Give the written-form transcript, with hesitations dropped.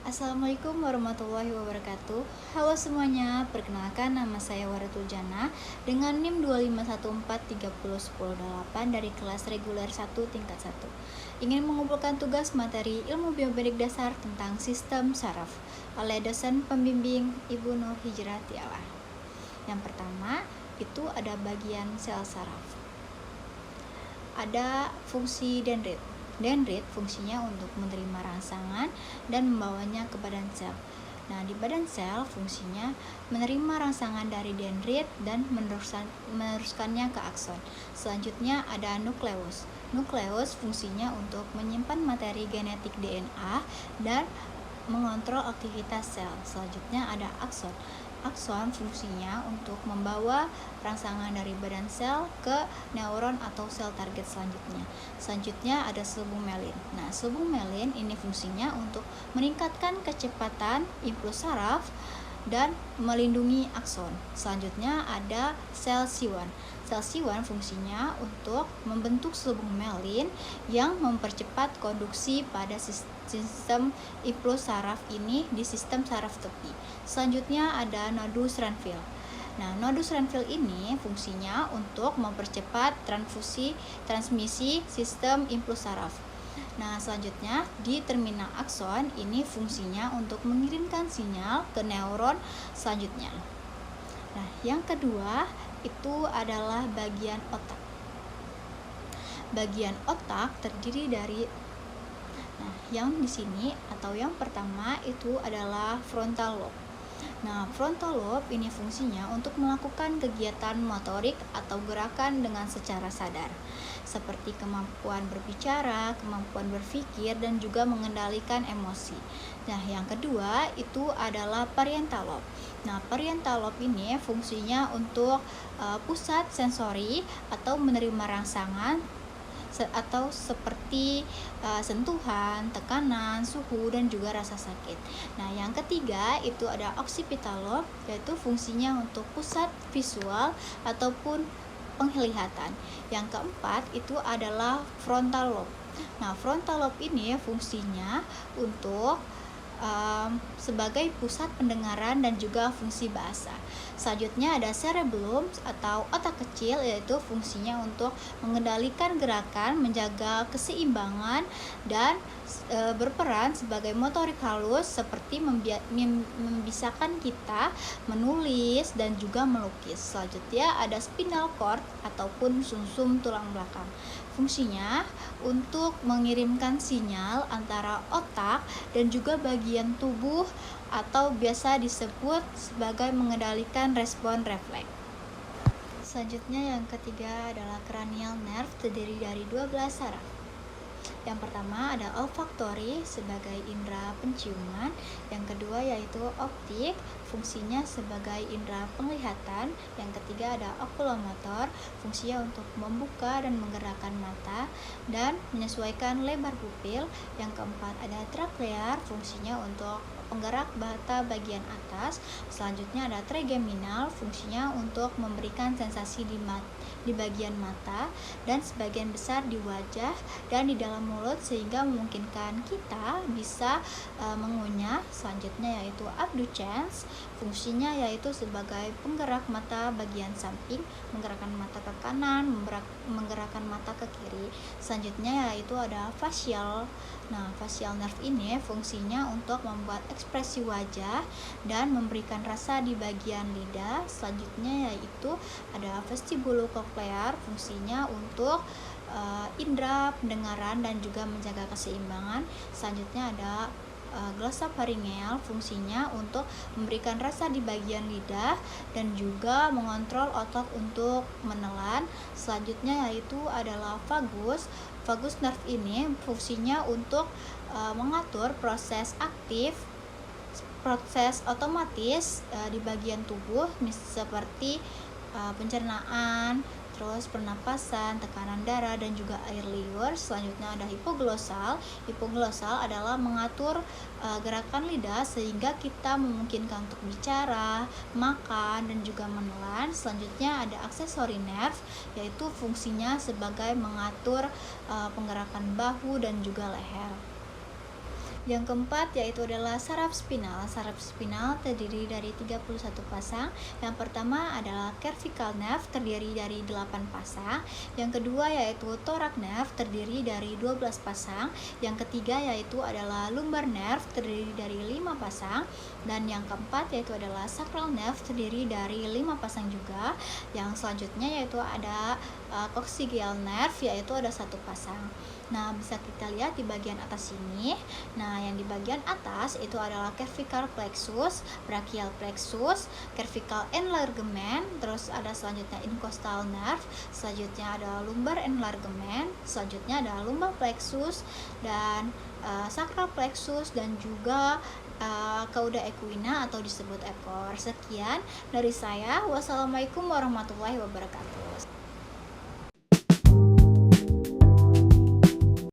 Assalamualaikum warahmatullahi wabarakatuh. Halo semuanya, perkenalkan nama saya Waratul Jana dengan NIM 25143101008 dari kelas reguler 1 tingkat 1. Ingin mengumpulkan tugas materi ilmu biomedik dasar tentang sistem saraf oleh dosen pembimbing Ibu Nur Hijratiala. Yang pertama, itu ada bagian sel saraf. Ada fungsi dendrit. Dendrit fungsinya untuk menerima rangsangan dan membawanya ke badan sel. Nah, di badan sel fungsinya menerima rangsangan dari dendrit dan meneruskannya ke akson. Selanjutnya ada nukleus. Nukleus fungsinya untuk menyimpan materi genetik DNA dan mengontrol aktivitas sel. Selanjutnya ada akson. Akson fungsinya untuk membawa rangsangan dari badan sel ke neuron atau sel target selanjutnya. Selanjutnya ada selubung-melin. Nah, selubung-melin ini fungsinya untuk meningkatkan kecepatan impuls saraf dan melindungi akson. Selanjutnya ada sel siwan. Sel siwan fungsinya untuk membentuk selubung-melin yang mempercepat konduksi pada sistem impuls saraf ini di sistem saraf tepi. Selanjutnya ada nodus Ranvier. Nah, nodus Ranvier ini fungsinya untuk mempercepat transmisi sistem impuls saraf. Nah, selanjutnya di terminal akson ini fungsinya untuk mengirimkan sinyal ke neuron selanjutnya. Nah, yang kedua itu adalah bagian otak. Bagian otak terdiri dari yang di sini atau yang pertama itu adalah frontal lobe. Nah, frontal lobe ini fungsinya untuk melakukan kegiatan motorik atau gerakan dengan secara sadar, seperti kemampuan berbicara, kemampuan berpikir, dan juga mengendalikan emosi. Nah, yang kedua itu adalah parietal lobe. Nah, parietal lobe ini fungsinya untuk pusat sensori atau menerima rangsangan atau seperti sentuhan, tekanan, suhu, dan juga rasa sakit. Nah, yang ketiga itu ada occipital lobe, yaitu fungsinya untuk pusat visual ataupun penglihatan. Yang keempat itu adalah frontal lobe. Nah, frontal lobe ini fungsinya untuk sebagai pusat pendengaran dan juga fungsi bahasa. Selanjutnya ada cerebellum atau otak kecil, yaitu fungsinya untuk mengendalikan gerakan, menjaga keseimbangan, dan berperan sebagai motorik halus seperti membiasakan kita menulis dan juga melukis. Selanjutnya ada spinal cord ataupun sumsum tulang belakang. Fungsinya untuk mengirimkan sinyal antara otak dan juga bagian tubuh atau biasa disebut sebagai mengendalikan respon refleks. Selanjutnya yang ketiga adalah cranial nerve, terdiri dari 12 saraf. Yang pertama ada olfaktori sebagai indera penciuman, yang kedua yaitu optik, fungsinya sebagai indera penglihatan, yang ketiga ada okulomotor, fungsinya untuk membuka dan menggerakkan mata dan menyesuaikan lebar pupil, yang keempat ada trachlear, fungsinya untuk penggerak mata bagian atas. Selanjutnya ada trigeminal, fungsinya untuk memberikan sensasi di bagian mata dan sebagian besar di wajah dan di dalam mulut sehingga memungkinkan kita bisa mengunyah. Selanjutnya yaitu abducens, fungsinya yaitu sebagai penggerak mata bagian samping, menggerakkan mata ke kanan, menggerakkan mata ke kiri. Selanjutnya yaitu ada facial. Nah, facial nerve ini fungsinya untuk membuat ekspresi wajah dan memberikan rasa di bagian lidah. Selanjutnya yaitu ada vestibulocochlear, fungsinya untuk indera pendengaran dan juga menjaga keseimbangan. Selanjutnya ada glossopharyngeal, fungsinya untuk memberikan rasa di bagian lidah dan juga mengontrol otot untuk menelan. Selanjutnya yaitu adalah vagus. Vagus nerve ini fungsinya untuk mengatur proses aktif, proses otomatis di bagian tubuh seperti pencernaan, terus pernapasan, tekanan darah, dan juga air liur. Selanjutnya ada hipoglossal. Hipoglossal adalah mengatur gerakan lidah sehingga kita memungkinkan untuk bicara, makan, dan juga menelan. Selanjutnya ada accessory nerve, yaitu fungsinya sebagai mengatur penggerakan bahu dan juga leher. Yang keempat yaitu adalah saraf spinal. Saraf spinal terdiri dari 31 pasang. Yang pertama adalah cervical nerve terdiri dari 8 pasang. Yang kedua yaitu thoracic nerve terdiri dari 12 pasang. Yang ketiga yaitu adalah lumbar nerve terdiri dari 5 pasang. Dan yang keempat yaitu adalah sacral nerve terdiri dari 5 pasang juga. Yang selanjutnya yaitu ada coccygeal nerve yaitu ada 1 pasang. Nah, bisa kita lihat di bagian atas sini. Nah, yang di bagian atas itu adalah cervical plexus, brachial plexus, cervical enlargement, terus ada selanjutnya intercostal nerve, selanjutnya ada lumbar enlargement, selanjutnya ada lumbar plexus dan sacral plexus dan juga cauda equina atau disebut ekor. Sekian dari saya. Wassalamualaikum warahmatullahi wabarakatuh.